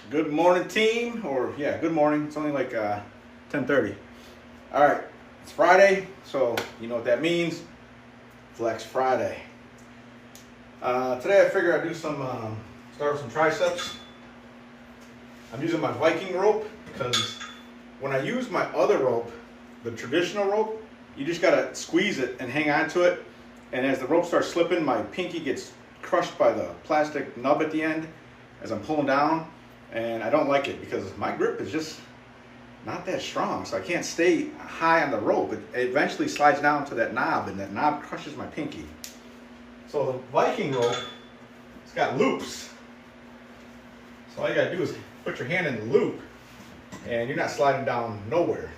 Good morning, team. Or yeah, good morning. It's only like 10:30. All right, it's Friday, so you know what that means. Flex Friday. Today I figure I'd do some start with some triceps. I'm using my Viking rope because when I use my other rope, the traditional rope, you just gotta squeeze it and hang on to it. And as the rope starts slipping, my pinky gets crushed by the plastic nub at the end as I'm pulling down. And I don't like it because my grip is just not that strong. So I can't stay high on the rope. It eventually slides down to that knob and that knob crushes my pinky. So the Viking rope, it's got loops. So all you gotta do is put your hand in the loop and you're not sliding down nowhere.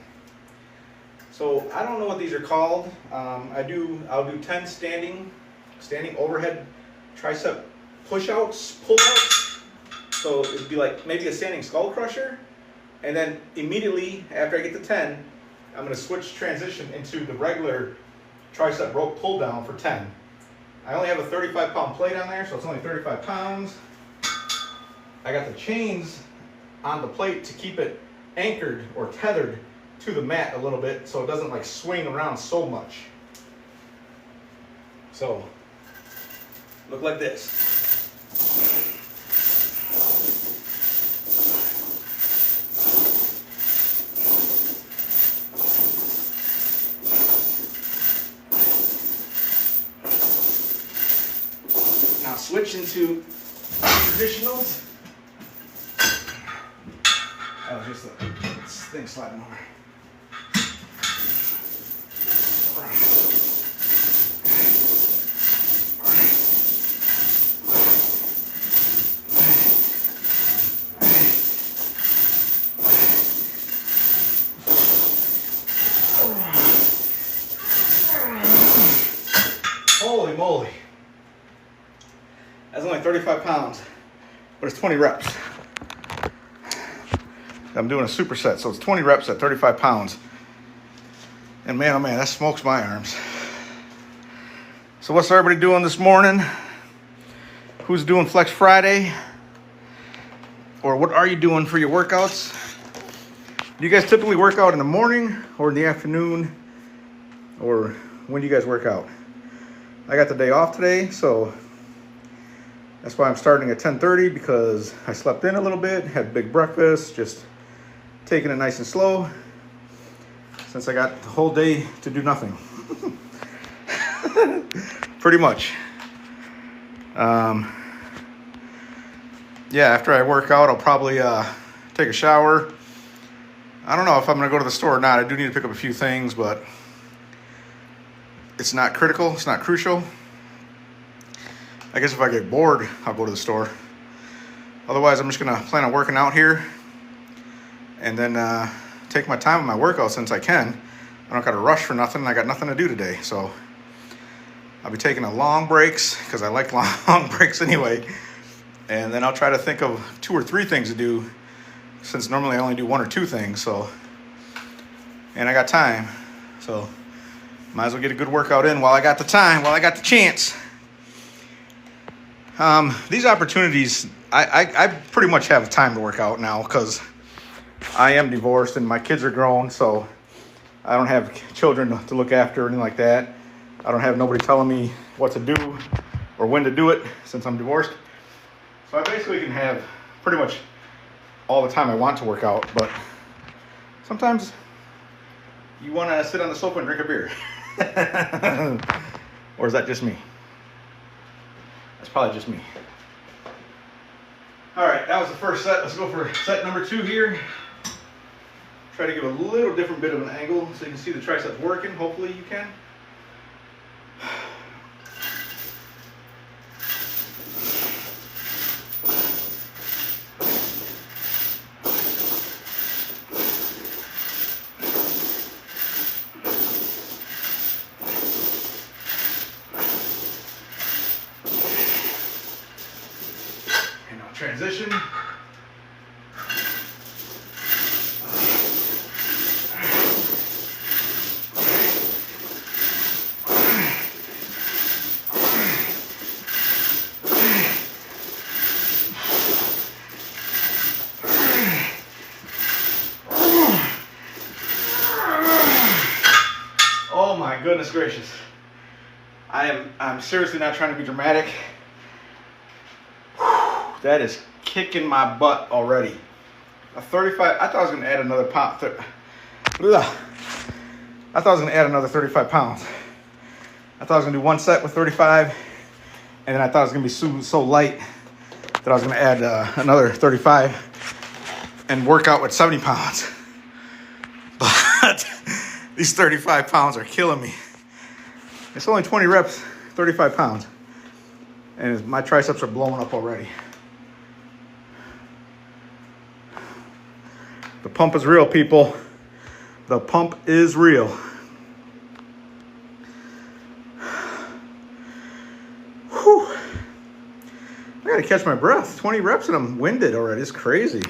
So I don't know what these are called. I'll do 10 standing overhead tricep push-outs, pull-outs. So it'd be like maybe a standing skull crusher. And then immediately after I get to 10, I'm gonna switch transition into the regular tricep rope pull down for 10. I only have a 35-pound plate on there, so it's only 35 pounds. I got the chains on the plate to keep it anchored or tethered to the mat a little bit so it doesn't like swing around so much. So, look like this. Now switch into traditionals. Oh, just this thing sliding over. Holy moly. That's only 35 pounds, but it's 20 reps. I'm doing a superset, so it's 20 reps at 35 pounds. And man, oh man, that smokes my arms. So what's everybody doing this morning? Who's doing Flex Friday? Or what are you doing for your workouts? Do you guys typically work out in the morning or in the afternoon? Or when do you guys work out? I got the day off today, so that's why I'm starting at 10:30 because I slept in a little bit, had a big breakfast, just taking it nice and slow since I got the whole day to do nothing. Pretty much. Yeah, after I work out, I'll probably take a shower. I don't know if I'm going to go to the store or not. I do need to pick up a few things, but it's not critical. It's not crucial. I guess if I get bored, I'll go to the store. Otherwise, I'm just gonna plan on working out here and then take my time with my workout since I can. I don't gotta rush for nothing. I got nothing to do today. So I'll be taking a long breaks because I like long breaks anyway. And then I'll try to think of 2 or 3 things to do since normally I only do 1 or 2 things. So, and I got time. So might as well get a good workout in while I got the time, while I got the chance. These opportunities, I pretty much have time to work out now because I am divorced and my kids are grown, so I don't have children to look after or anything like that. I don't have nobody telling me what to do or when to do it since I'm divorced. So I basically can have pretty much all the time I want to work out, but sometimes you want to sit on the sofa and drink a beer. Or is that just me? That's probably just me. All right, that was the first set. Let's go for set number 2 here. Try to give a little different bit of an angle so you can see the triceps working. Hopefully you can. Transition. my goodness gracious. I'm seriously not trying to be dramatic. That is kicking my butt already. A 35, I thought I was gonna add another pound. I thought I was gonna add another 35 pounds. I thought I was gonna do one set with 35, and then I thought it was gonna be so light that I was gonna add another 35 and work out with 70 pounds. But these 35 pounds are killing me. It's only 20 reps, 35 pounds. And my triceps are blowing up already. The pump is real, people. The pump is real. Whew. I gotta catch my breath. 20 reps and I'm winded already. It's crazy.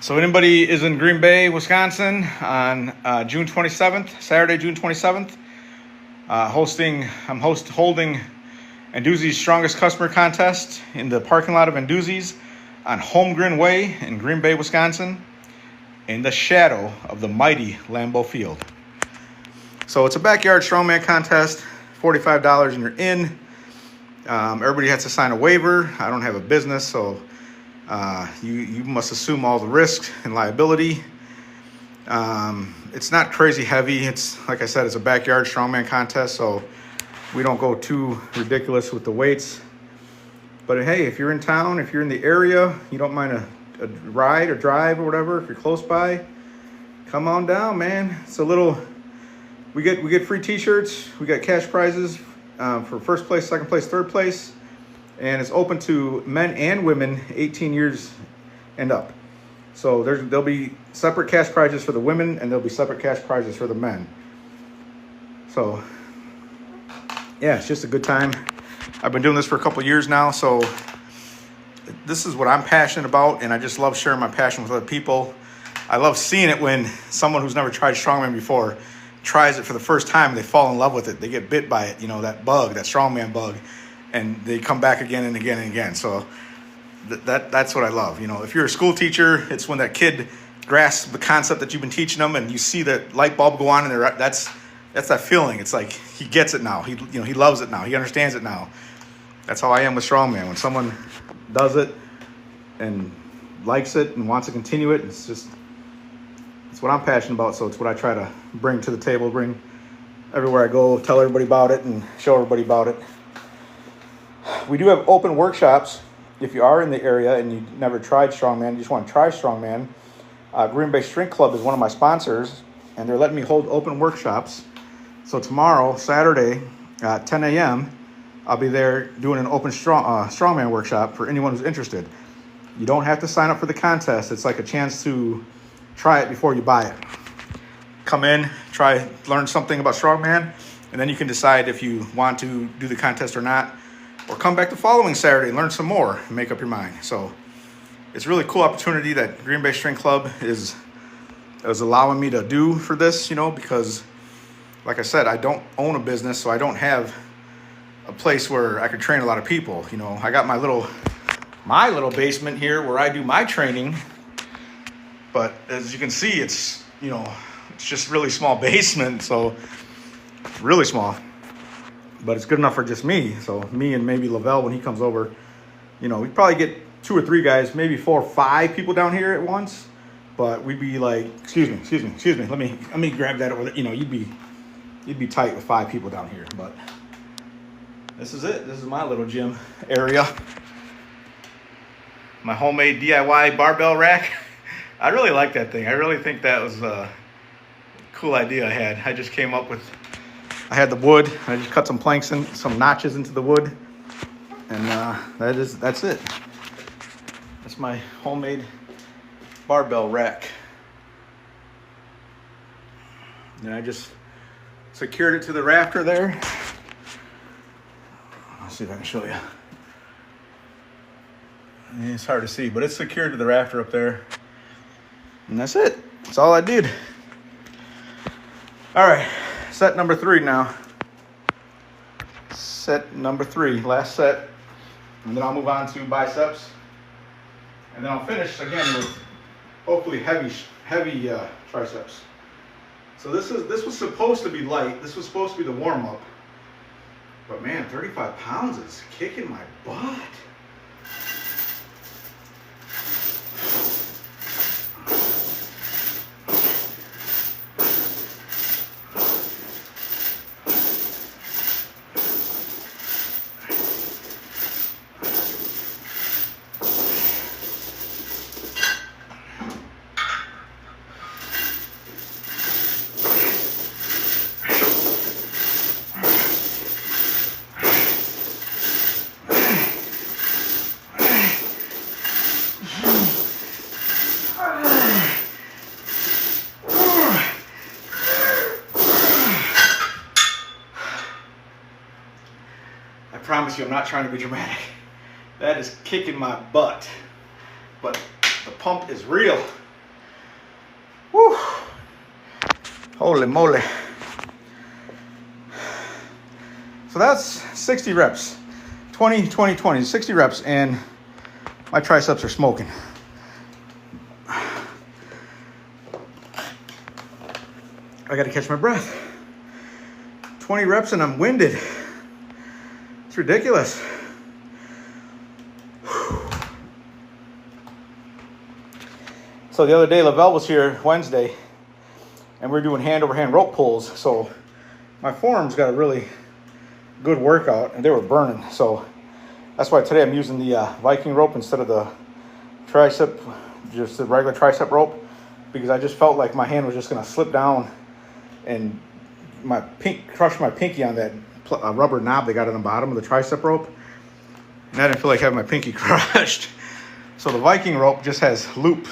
So anybody is in Green Bay, Wisconsin on June 27th, Saturday, June 27th, I'm holding Anduzzi's Strongest Customer Contest in the parking lot of Anduzzi's on Holmgren Way in Green Bay, Wisconsin, in the shadow of the mighty Lambeau Field. So it's a backyard strongman contest, $45 and you're in. Everybody has to sign a waiver. I don't have a business, so you must assume all the risks and liability. It's not crazy heavy. It's, like I said, it's a backyard strongman contest, so we don't go too ridiculous with the weights. But hey, if you're in town, if you're in the area, you don't mind a ride or drive or whatever, if you're close by, come on down, man. It's a little, we get free t-shirts, we got cash prizes for first place, second place, third place. And it's open to men and women 18 years and up. So there'll be separate cash prizes for the women and there'll be separate cash prizes for the men. So yeah, it's just a good time. I've been doing this for a couple years now, so this is what I'm passionate about, and I just love sharing my passion with other people. I love seeing it when someone who's never tried strongman before tries it for the first time and they fall in love with it. They get bit by it, that bug, that strongman bug. And they come back again and again and again. So that's what I love. If you're a school teacher, it's when that kid grasps the concept that you've been teaching them, and you see that light bulb go on, and that's that feeling. It's like he gets it now. He loves it now. He understands it now. That's how I am with strongman. When someone does it and likes it and wants to continue it, it's what I'm passionate about. So it's what I try to bring to the table, bring everywhere I go, tell everybody about it, and show everybody about it. We do have open workshops. If you are in the area and you never tried strongman, you just want to try strongman, Green Bay Strength Club is one of my sponsors, and they're letting me hold open workshops. So tomorrow, Saturday, at 10 a.m., I'll be there doing an open strongman workshop for anyone who's interested. You don't have to sign up for the contest. It's like a chance to try it before you buy it. Come in, learn something about strongman, and then you can decide if you want to do the contest or not. Or come back the following Saturday and learn some more and make up your mind. So it's a really cool opportunity that Green Bay Strength Club is allowing me to do for this, because like I said, I don't own a business, so I don't have a place where I could train a lot of people. I got my little basement here where I do my training. But as you can see, it's just really small basement, so really small. But it's good enough for just me. So me and maybe Lavelle, when he comes over, we probably get 2 or 3 guys, maybe 4 or 5 people down here at once. But we'd be like, excuse me. Let me grab that over there. You'd be tight with 5 people down here. But this is it. This is my little gym area. My homemade DIY barbell rack. I really like that thing. I really think that was a cool idea I had. I just came up with. I had the wood. I just cut some planks and some notches into the wood, and that's it. That's my homemade barbell rack. And I just secured it to the rafter there. Let's see if I can show you. It's hard to see, but it's secured to the rafter up there. And that's it. That's all I did. All right. Set number 3 now. Set number 3, last set. And then I'll move on to biceps. And then I'll finish again with hopefully heavy triceps. So this was supposed to be light. This was supposed to be the warm up. But man, 35 pounds is kicking my butt. I promise you, I'm not trying to be dramatic. That is kicking my butt. But the pump is real. Woo! Holy moly. So that's 60 reps. 20, 20, 20, 60 reps, and my triceps are smoking. I gotta catch my breath. 20 reps and I'm winded. It's ridiculous. So the other day, Lavelle was here Wednesday, and we were doing hand over hand rope pulls. So my forearms got a really good workout, and they were burning. So that's why today I'm using the Viking rope instead of the tricep, just the regular tricep rope, because I just felt like my hand was just gonna slip down and crush my pinky on that rubber knob they got on the bottom of the tricep rope. And I didn't feel like having my pinky crushed. So the Viking rope just has loop,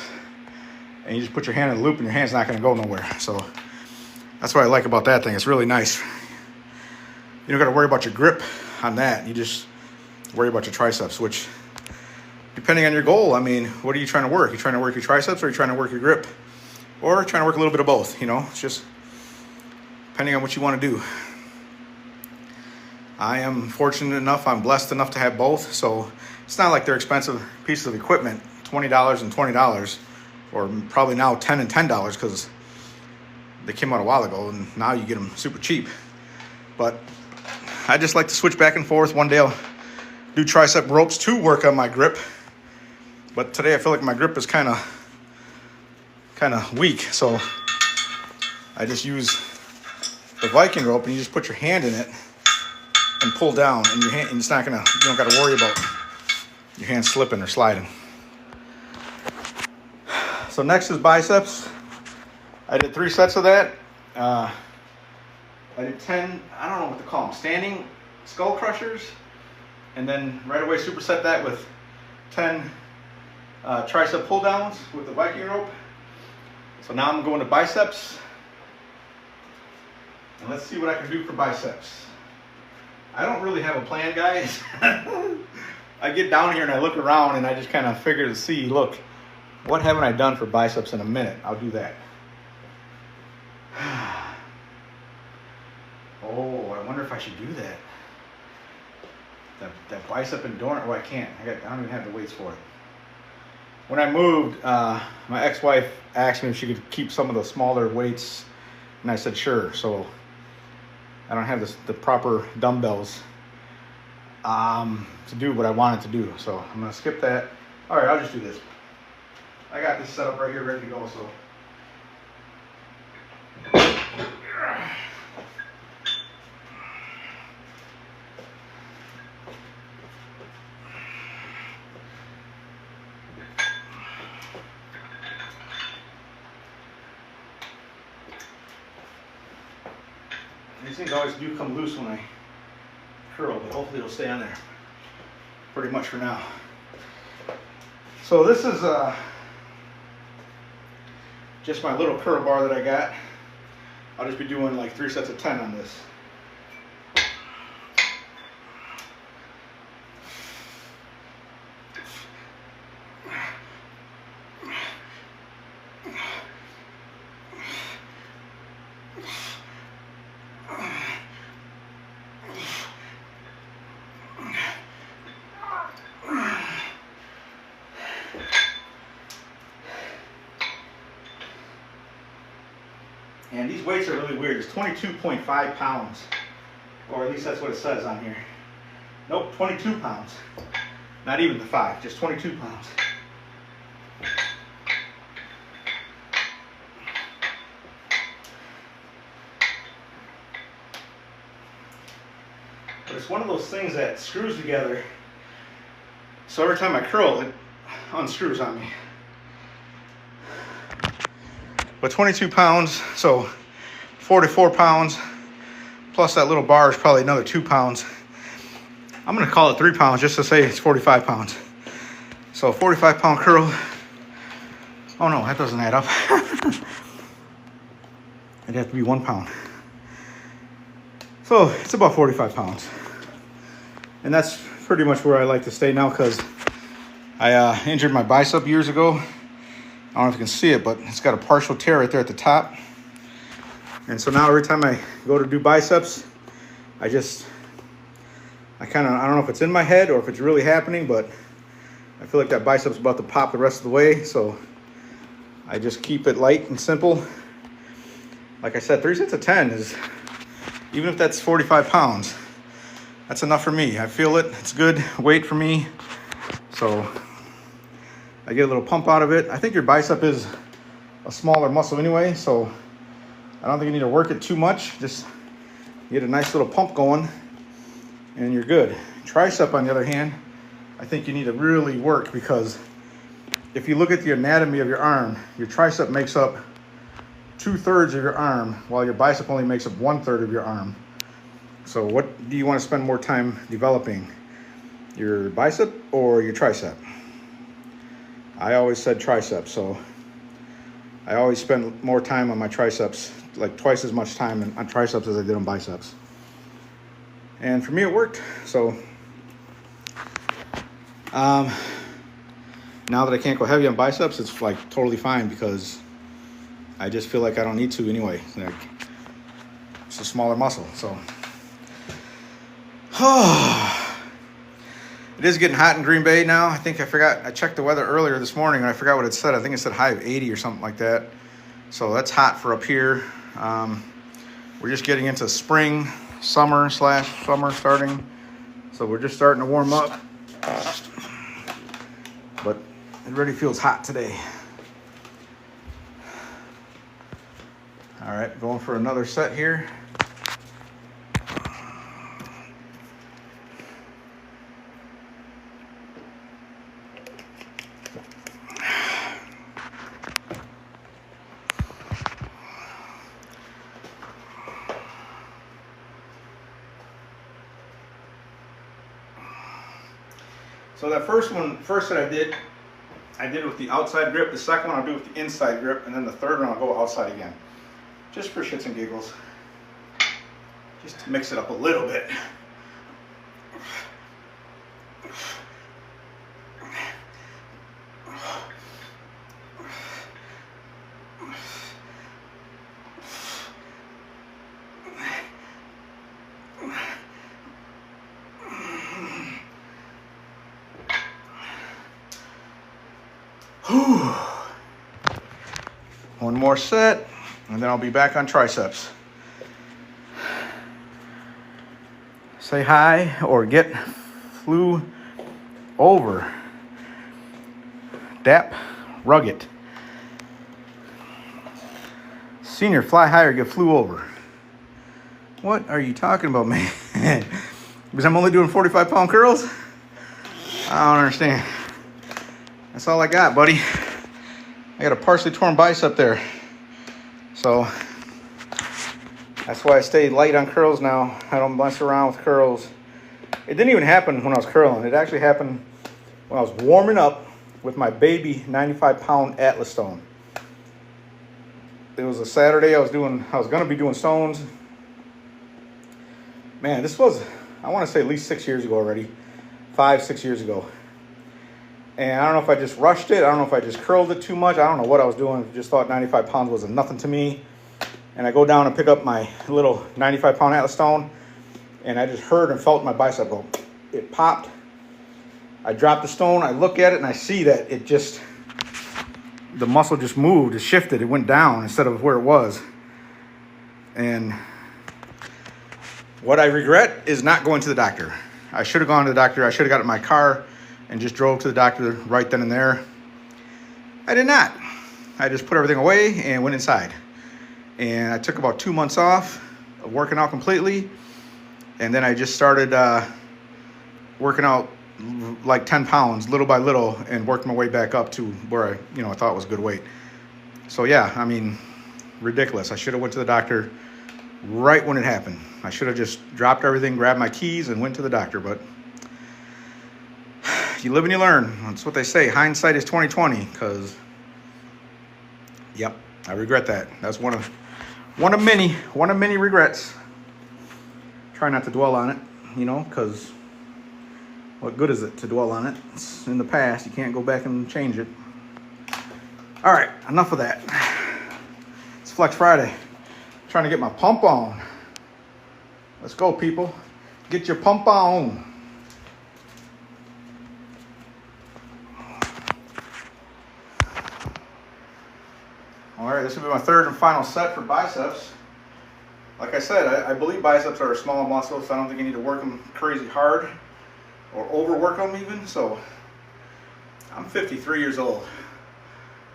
and you just put your hand in the loop and your hand's not gonna go nowhere. So that's what I like about that thing. It's really nice. You don't gotta worry about your grip on that. You just worry about your triceps, which, depending on your goal, I mean, what are you trying to work? You trying to work your triceps, or are you trying to work your grip? Or trying to work a little bit of both, you know? It's just depending on what you want to do. I am fortunate enough, I'm blessed enough to have both, so it's not like they're expensive pieces of equipment, $20 and $20, or probably now $10 and $10 because they came out a while ago, and now you get them super cheap. But I just like to switch back and forth. One day I'll do tricep ropes to work on my grip, but today I feel like my grip is kind of weak, so I just use the Viking rope, and you just put your hand in it and pull down, and your hand, and it's not gonna, you don't got to worry about your hand slipping or sliding. So next is biceps. I did 3 sets of that. I did 10, I don't know what to call them, standing skull crushers, and then right away superset that with 10 tricep pull downs with the Viking rope. So now I'm going to biceps, and let's see what I can do for biceps. I don't really have a plan, guys. I get down here and I look around and I just kind of figure to see, look, what haven't I done for biceps in a minute? I'll do that. Oh, I wonder if I should do that. That bicep endurance. Oh, I can't. I don't even have the weights for it. When I moved, my ex-wife asked me if she could keep some of the smaller weights, and I said sure. So I don't have the proper dumbbells to do what I wanted to do. So I'm gonna skip that. All right, I'll just do this. I got this set up right here, ready to go. So. These things always do come loose when I curl, but hopefully it'll stay on there pretty much for now. So this is just my little curl bar that I got. I'll just be doing like 3 sets of 10 on this. man, these weights are really weird. It's 22.5 pounds, or at least that's what it says on here. Nope, 22 pounds. Not even the 5, just 22 pounds. But it's one of those things that screws together. So every time I curl, it unscrews on me. But 22 pounds, so 44 pounds, plus that little bar is probably another 2 pounds. I'm gonna call it 3 pounds just to say it's 45 pounds. So 45 pound curl. Oh no, that doesn't add up. It'd have to be 1 pound. So it's about 45 pounds. And that's pretty much where I like to stay now, because I injured my bicep years ago. I don't know if you can see it, but it's got a partial tear right there at the top. And so now every time I go to do biceps, I don't know if it's in my head or if it's really happening, but I feel like that bicep's about to pop the rest of the way. So I just keep it light and simple. Like I said, 3 sets of 10 is, even if that's 45 pounds, that's enough for me. I feel it, it's good weight for me. So I get a little pump out of it. I think your bicep is a smaller muscle anyway, so I don't think you need to work it too much. Just get a nice little pump going and you're good. Tricep, on the other hand, I think you need to really work, because if you look at the anatomy of your arm, your tricep makes up 2/3 of your arm, while your bicep only makes up 1/3 of your arm. So what do you want to spend more time developing? Your bicep or your tricep? I always said tricep, so I always spend more time on my triceps, like twice as much time on triceps as I did on biceps. And for me it worked. So now that I can't go heavy on biceps, it's like totally fine, because I just feel like I don't need to anyway. Like, it's a smaller muscle, so. It is getting hot in Green Bay now. I checked the weather earlier this morning and I forgot what it said. I think it said high of 80 or something like that. So that's hot for up here. We're just getting into spring, summer starting. So we're just starting to warm up. But it really feels hot today. All right, going for another set here. So that first set I did it with the outside grip. The second one I'll do with the inside grip, and then the third one I'll go outside again. Just for shits and giggles. Just to mix it up a little bit. One more set, and then I'll be back on triceps. Say hi or get flew over. Dap Rugged. Senior, fly high or get flew over. What are you talking about, man? Because I'm only doing 45 pound curls? I don't understand. That's all I got, buddy. I got a partially torn bicep there. So that's why I stay light on curls now. I don't mess around with curls. It didn't even happen when I was curling. It actually happened when I was warming up with my baby 95 pound Atlas stone. It was a Saturday. I was gonna be doing stones. Man, this was, I want to say at least 6 years ago already. 5-6 years ago. And I don't know if I just rushed it. I don't know if I just curled it too much. I don't know what I was doing. Just thought 95 pounds was nothing to me. And I go down and pick up my little 95 pound Atlas stone. And I just heard and felt my bicep go. It popped. I dropped the stone. I look at it and I see that the muscle just moved. It shifted. It went down instead of where it was. And what I regret is not going to the doctor. I should have gone to the doctor. I should have got in my car and just drove to the doctor right then and there. I did not. I just put everything away and went inside. And I took about 2 months off of working out completely. And then I just started working out like 10 pounds, little by little, and worked my way back up to where I thought was good weight. So yeah, I mean, ridiculous. I should have went to the doctor right when it happened. I should have just dropped everything, grabbed my keys, and went to the doctor. But you live and you learn. That's what they say. Hindsight is 20/20. Because, yep, I regret that. That's one of many regrets. Try not to dwell on it, because what good is it to dwell on it? It's in the past. You can't go back and change it. All right, enough of that. It's Flex Friday. Trying to get my pump on. Let's go, people. Get your pump on. All right, this will be my third and final set for biceps. Like I said, I believe biceps are a small muscle, so I don't think you need to work them crazy hard or overwork them even. So I'm 53 years old.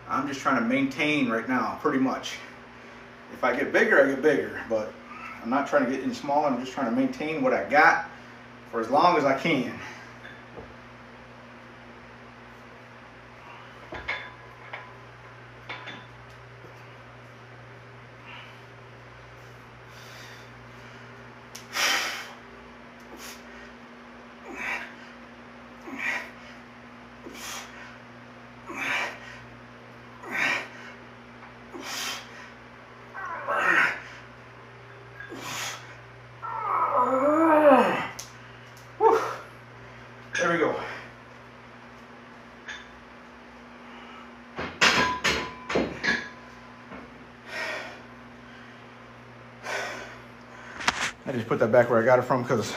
I'm just trying to maintain right now, pretty much. If I get bigger, I get bigger, but I'm not trying to get any smaller. I'm just trying to maintain what I got for as long as I can. There we go. I just put that back where I got it from because,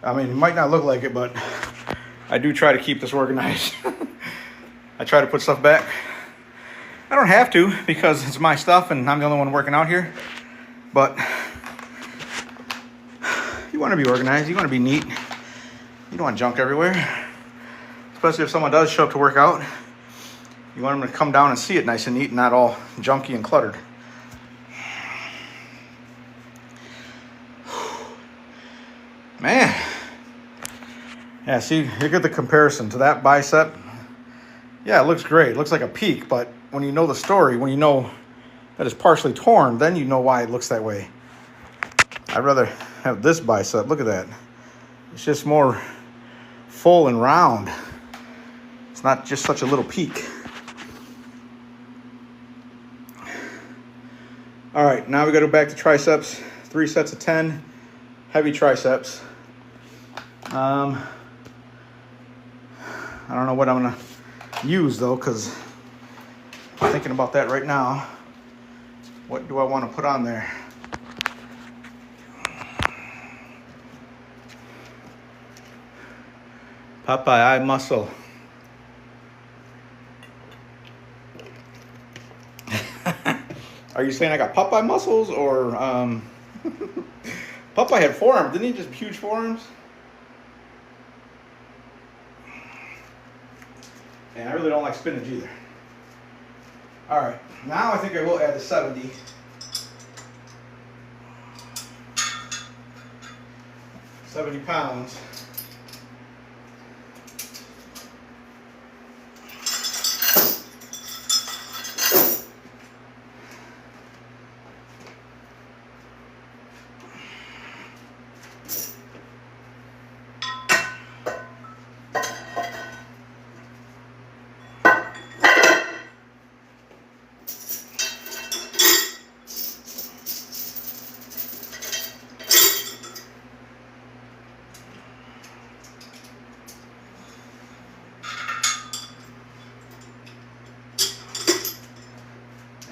I mean, it might not look like it, but I do try to keep this organized. I try to put stuff back. I don't have to because it's my stuff and I'm the only one working out here. But you want to be organized. You want to be neat. You don't want junk everywhere. Especially if someone does show up to work out. You want them to come down and see it nice and neat and not all junky and cluttered. Man. Yeah, see, look at the comparison to that bicep. Yeah, it looks great. It looks like a peak, but when you know the story, when you know that it's partially torn, then you know why it looks that way. I'd rather have this bicep. Look at that. It's just more full and round. It's not just such a little peak. All right, now we got to go back to triceps. 3 sets of 10, heavy triceps. I don't know what I'm gonna use though, because I'm thinking about that right now. What do I want to put on there? Popeye muscle. Are you saying I got Popeye muscles or Popeye had forearms? Didn't he just huge forearms? And I really don't like spinach either. All right, now I think I will add the 70. 70 pounds.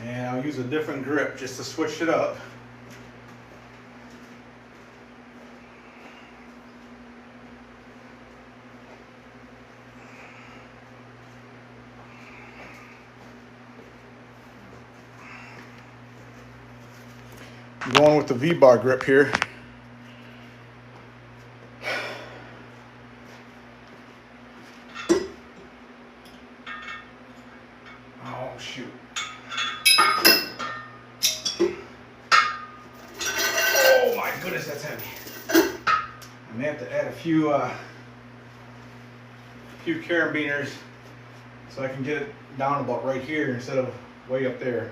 And I'll use a different grip just to switch it up. I'm going with the V-bar grip here. Oh, shoot. Oh my goodness, that's heavy. I may have to add a few carabiners so I can get it down about right here instead of way up there.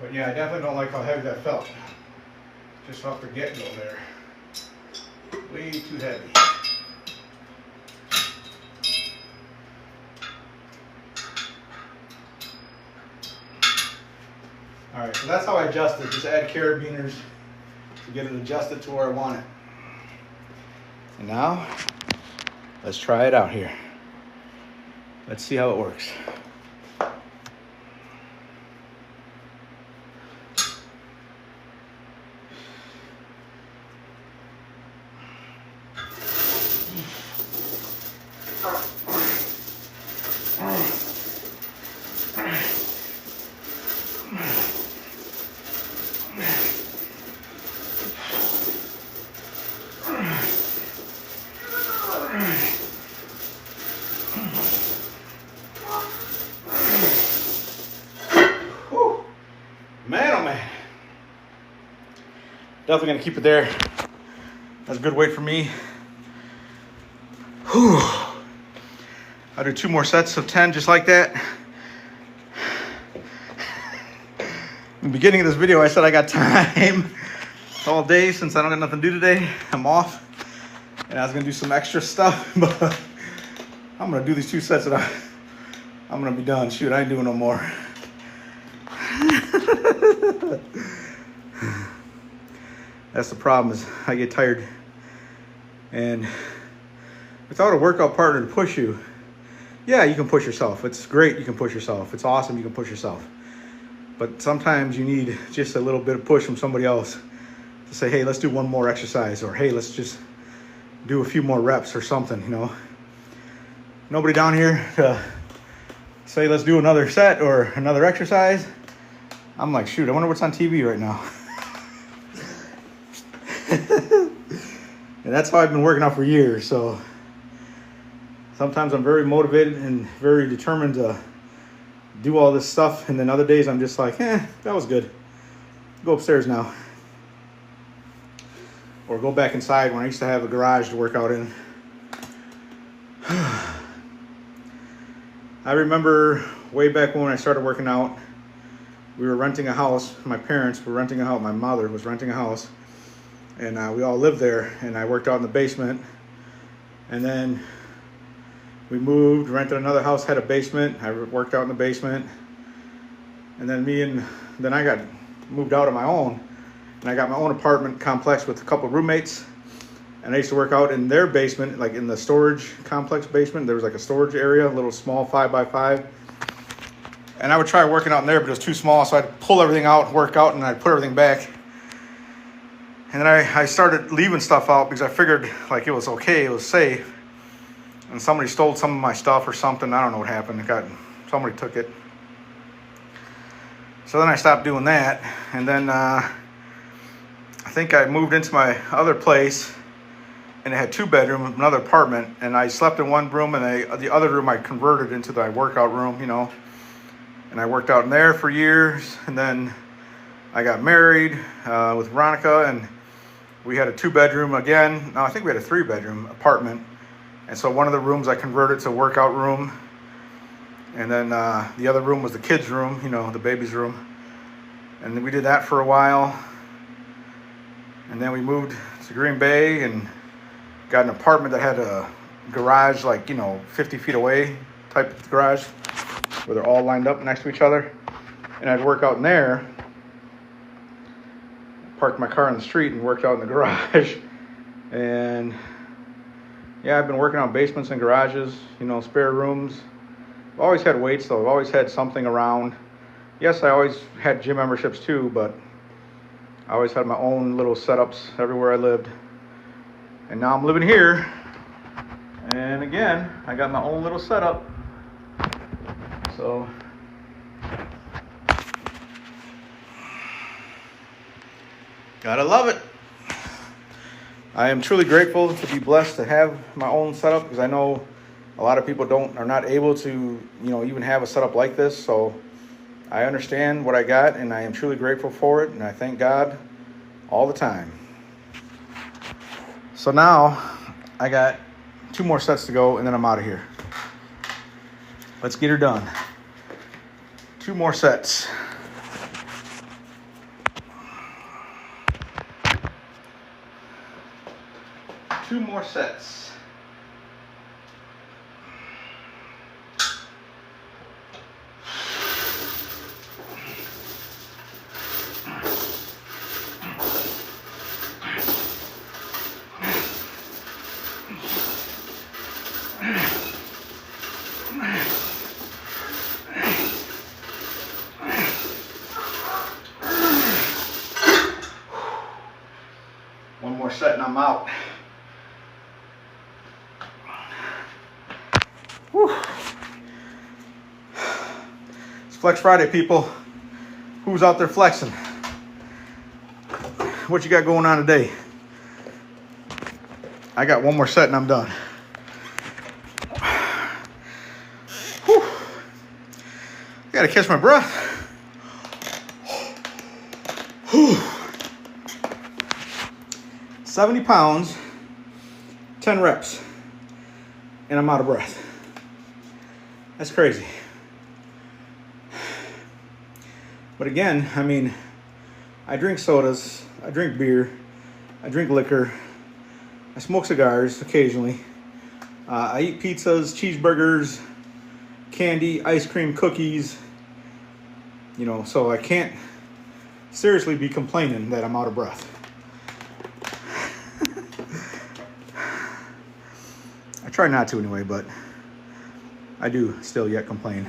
But yeah, I definitely don't like how heavy that felt. Just off the get-go there. Way too heavy. Alright, so that's how I adjust it. Just add carabiners to get it adjusted to where I want it. And now, let's try it out here. Let's see how it works. Man, oh man. Definitely gonna keep it there. That's a good weight for me. Whew. I'll do 2 more sets of 10 just like that. In the beginning of this video, I said I got time all day since I don't got nothing to do today. I'm off. And I was gonna do some extra stuff, but I'm gonna do these 2 sets and I'm gonna be done. Shoot, I ain't doing no more. That's the problem, is I get tired. And without a workout partner to push you, yeah, you can push yourself. It's great, you can push yourself. It's awesome, you can push yourself. But sometimes you need just a little bit of push from somebody else to say, hey, let's do 1 more exercise, or hey, let's just do a few more reps or something, you know. Nobody down here to say, let's do another set or another exercise. I'm like, shoot, I wonder what's on TV right now. And that's how I've been working out for years. So sometimes I'm very motivated and very determined to do all this stuff. And then other days I'm just like, that was good. Go upstairs now. Or go back inside when I used to have a garage to work out in. I remember way back when I started working out, we were renting a house. My parents were renting a house. My mother was renting a house. And we all lived there. And I worked out in the basement. And then we moved, rented another house, had a basement. I worked out in the basement. And then I got moved out on my own. And I got my own apartment complex with a couple of roommates. And I used to work out in their basement, like in the storage complex basement. There was like a storage area, a little small 5x5. And I would try working out in there, but it was too small. So I'd pull everything out, work out, and I'd put everything back. And then I started leaving stuff out because I figured like it was okay, it was safe. And somebody stole some of my stuff or something. I don't know what happened. Somebody took it. So then I stopped doing that. And then I think I moved into my other place. And it had 2 bedrooms, another apartment. And I slept in one room, and the other room I converted into my workout room, you know. And I worked out in there for years. And then I got married with Veronica, and we had a 2-bedroom again. No, I think we had a 3-bedroom apartment. And so one of the rooms I converted to a workout room. And then the other room was the kids' room, you know, the baby's room. And then we did that for a while. And then we moved to Green Bay and got an apartment that had a garage, like, you know, 50 feet away type of garage, where they're all lined up next to each other. And I'd work out in there, parked my car in the street and worked out in the garage. And yeah, I've been working out in basements and garages, you know, spare rooms. I've always had weights, though. I've always had something around. Yes, I always had gym memberships too, but I always had my own little setups everywhere I lived. And now I'm living here. And again, I got my own little setup. So gotta love it. I am truly grateful to be blessed to have my own setup, because I know a lot of people are not able to, even have a setup like this. So I understand what I got, and I am truly grateful for it, and I thank God all the time. So now I got 2 more sets to go, and then I'm out of here. Let's get her done. 2 more sets. Two more sets. One more set and I'm out. Whew. It's Flex Friday, people. Who's out there flexing? What you got going on today? I got one more set and I'm done. Whew. I gotta catch my breath. Whew. 70 pounds, 10 reps, and I'm out of breath. That's crazy. But again, I mean, I drink sodas, I drink beer, I drink liquor, I smoke cigars occasionally, I eat pizzas, cheeseburgers, candy, ice cream, cookies, so I can't seriously be complaining that I'm out of breath. I try not to anyway, but I do still yet complain.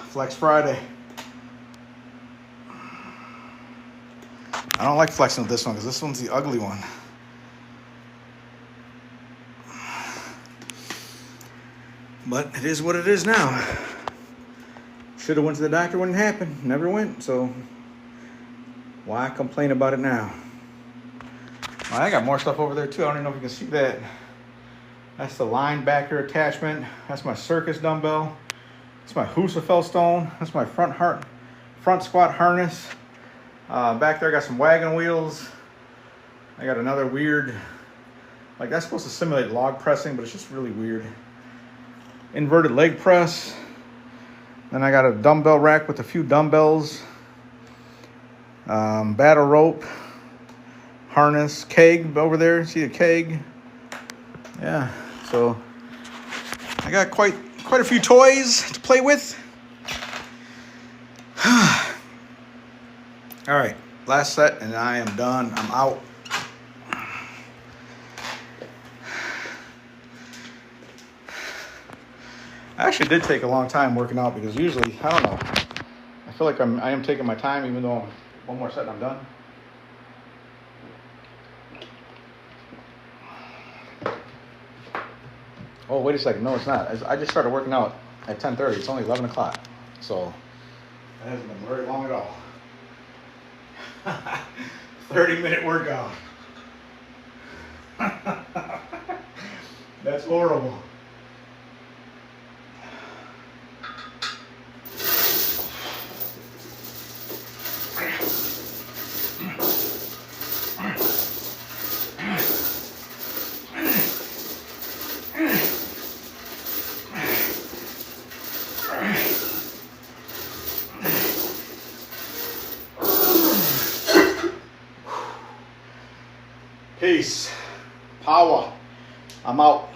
Flex Friday. I don't like flexing with this one because this one's the ugly one. But it is what it is now. Should have went to the doctor when it happened. Never went, so why complain about it now? Well, I got more stuff over there too. I don't even know if you can see that. That's the linebacker attachment. That's my circus dumbbell. That's my Husafel stone. That's my front squat harness. Back there I got some wagon wheels. I got another weird, like that's supposed to simulate log pressing, but it's just really weird. Inverted leg press. Then I got a dumbbell rack with a few dumbbells. Battle rope. Harness, keg over there. See a keg? Yeah, so I got quite a few toys to play with. All right, last set and I am done. I'm out. I actually did take a long time working out because usually, I don't know, I feel like I am taking my time even though I'm one more set and I'm done. Oh, wait a second. No, it's not. I just started working out at 10:30. It's only 11 o'clock. So that hasn't been very long at all. 30-minute workout. That's horrible. Peace. Power. I'm out.